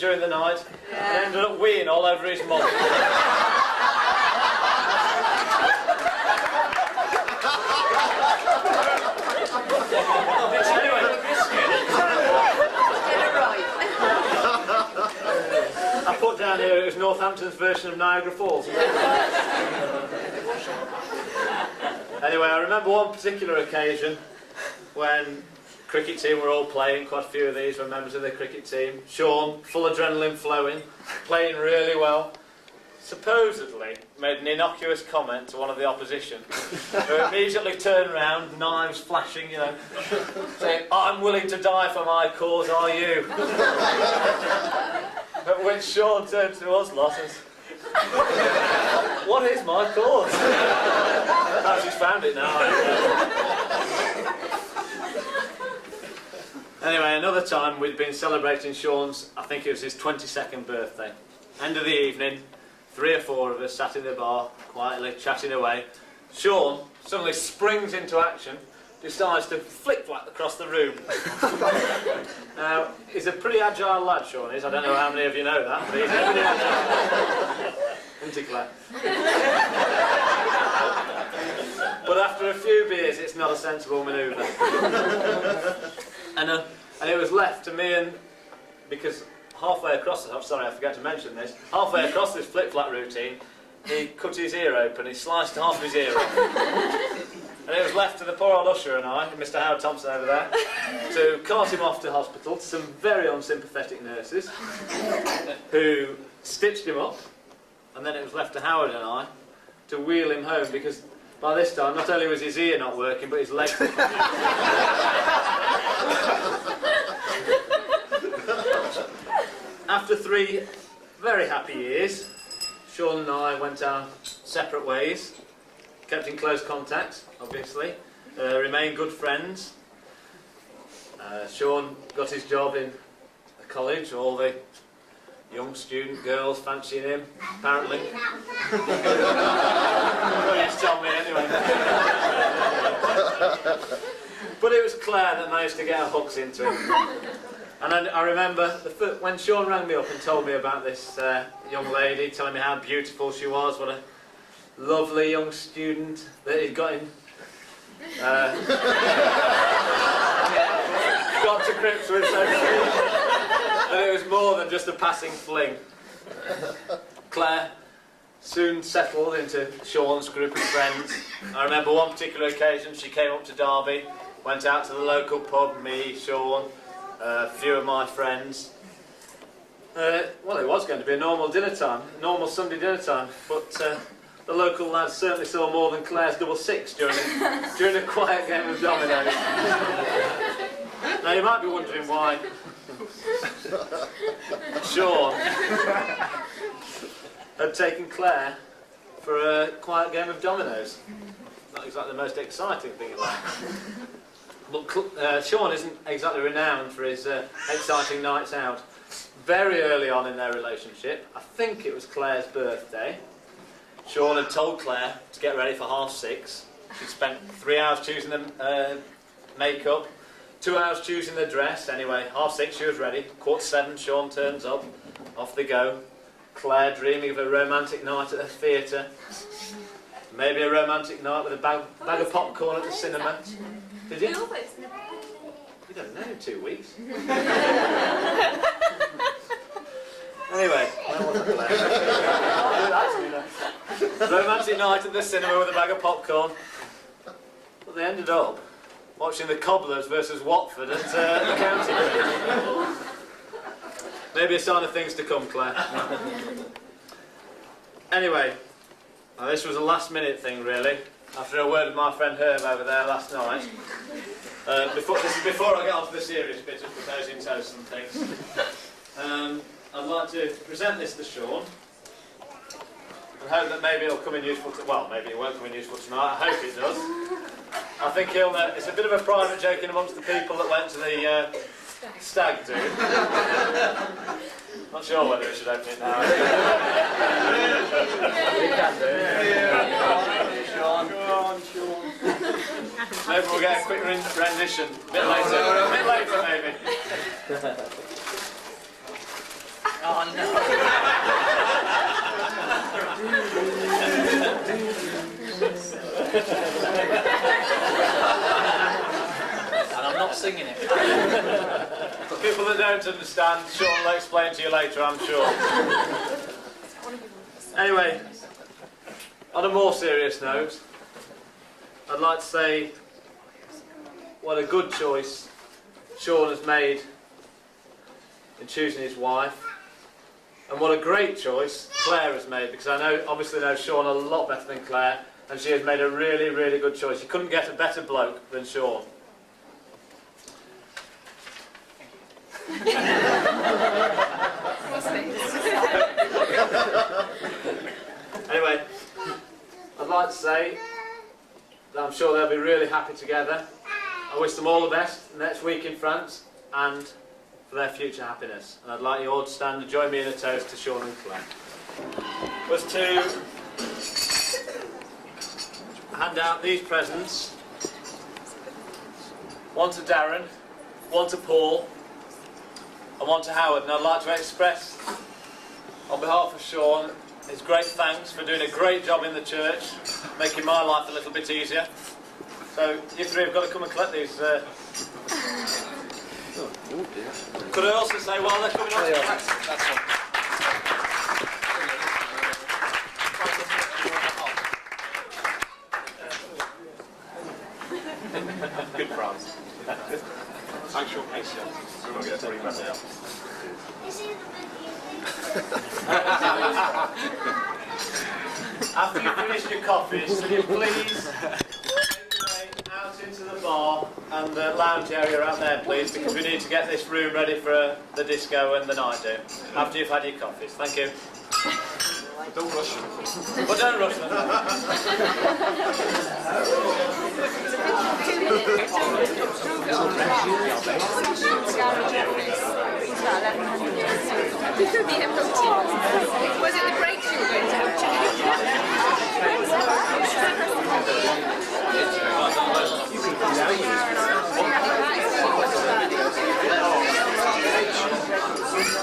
during the night and ended up weeing all over his mum. I put down here it was Northampton's version of Niagara Falls. Anyway, I remember one particular occasion when cricket team were all playing, quite a few of these were members of the cricket team. Sean, full adrenaline flowing, playing really well, supposedly made an innocuous comment to one of the opposition, who immediately turned around, knives flashing, you know, saying, "I'm willing to die for my cause, are you?" At which Sean turned to us lot and said, "What is my cause?" Perhaps he's found it now. Anyway, another time we'd been celebrating Sean's, I think it was his 22nd birthday. End of the evening, 3 or 4 of us sat in the bar, quietly chatting away. Sean suddenly springs into action, decides to flick-flack across the room. Now, he's a pretty agile lad, Sean is. I don't know how many of you know that, but he's pretty agile. Isn't he, Claire? But after a few beers, it's not a sensible manoeuvre. And it was left to me and... because halfway across... sorry, I forgot to mention this. Halfway across this flick-flack routine, he cut his ear open. He sliced half his ear off. And it was left to the poor old usher and I, Mr. Howard Thompson over there, to cart him off to hospital to some very unsympathetic nurses who stitched him up. And then it was left to Howard and I to wheel him home, because by this time not only was his ear not working, but his legs were After 3 very happy years, Sean and I went our separate ways, kept in close contact, obviously, remained good friends. Sean got his job in a college, all the young student girls fancying him, apparently. Well, you tell me anyway. But it was Claire that managed to get her hooks into him. And I remember when Sean rang me up and told me about this young lady, telling me how beautiful she was, what a lovely young student that he'd got in. Got to grips with, so to speak. And it was more than just a passing fling. Claire soon settled into Sean's group of friends. I remember one particular occasion she came up to Derby, went out to the local pub, me, Sean, a few of my friends. Well, it was going to be a normal dinner time, normal Sunday dinner time, but the local lads certainly saw more than Claire's double six during a quiet game of dominoes. Now you might be wondering why Sean had taken Claire for a quiet game of dominoes. Not exactly the most exciting thing about it. But Sean isn't exactly renowned for his exciting nights out. Very early on in their relationship, I think it was Claire's birthday, Sean had told Claire to get ready for 6:30. She'd spent 3 hours choosing the makeup, 2 hours choosing the dress. Anyway, 6:30 she was ready. 7:15 Sean turns up, off they go. Claire dreaming of a romantic night at the theatre. Maybe a romantic night with a bag of popcorn at the cinema. Did you? We don't know, 2 weeks. Anyway, romantic night at the cinema with a bag of popcorn. But they ended up watching the Cobblers versus Watford at the county. Maybe a sign of things to come, Claire. Anyway, well, this was a last-minute thing, really. After a word with my friend Herb over there last night. Before I get on to the serious bit of proposing toasts and things, I'd like to present this to Sean and hope that maybe it'll come in useful to... Well, maybe it won't come in useful tonight. I hope it does. I think he'll know... It's a bit of a private joke in amongst the people that went to the stag do. Not sure whether we should open it now. We can do. Sean. Go on, Sean. Maybe we'll get a quick rendition. A bit later maybe. Oh no. And I'm not singing it. For people that don't understand, Sean will explain to you later, I'm sure. Anyway, on a more serious note, I'd like to say what a good choice Sean has made in choosing his wife, and what a great choice Claire has made, because I obviously know Sean a lot better than Claire, and she has made a really, really good choice. You couldn't get a better bloke than Sean. Anyway, I'd like to say that I'm sure they'll be really happy together. I wish them all the best next week in France and for their future happiness. And I'd like you all to stand and join me in a toast to Sean and Claire. Was to hand out these presents. One to Darren, one to Paul, and one to Howard. And I'd like to express, on behalf of Sean, his great thanks for doing a great job in the church, making my life a little bit easier. So you three have got to come and collect these. Could I also say while they're coming on? That's all. Good France. Actual case, yeah. We're not going to bring that out. After you've finished your coffees, can you please make your way out into the bar and the lounge area out there, please, because we need to get this room ready for the disco and the night do. After you've had your coffees. Thank you. But don't rush them. But don't rush them. Was it the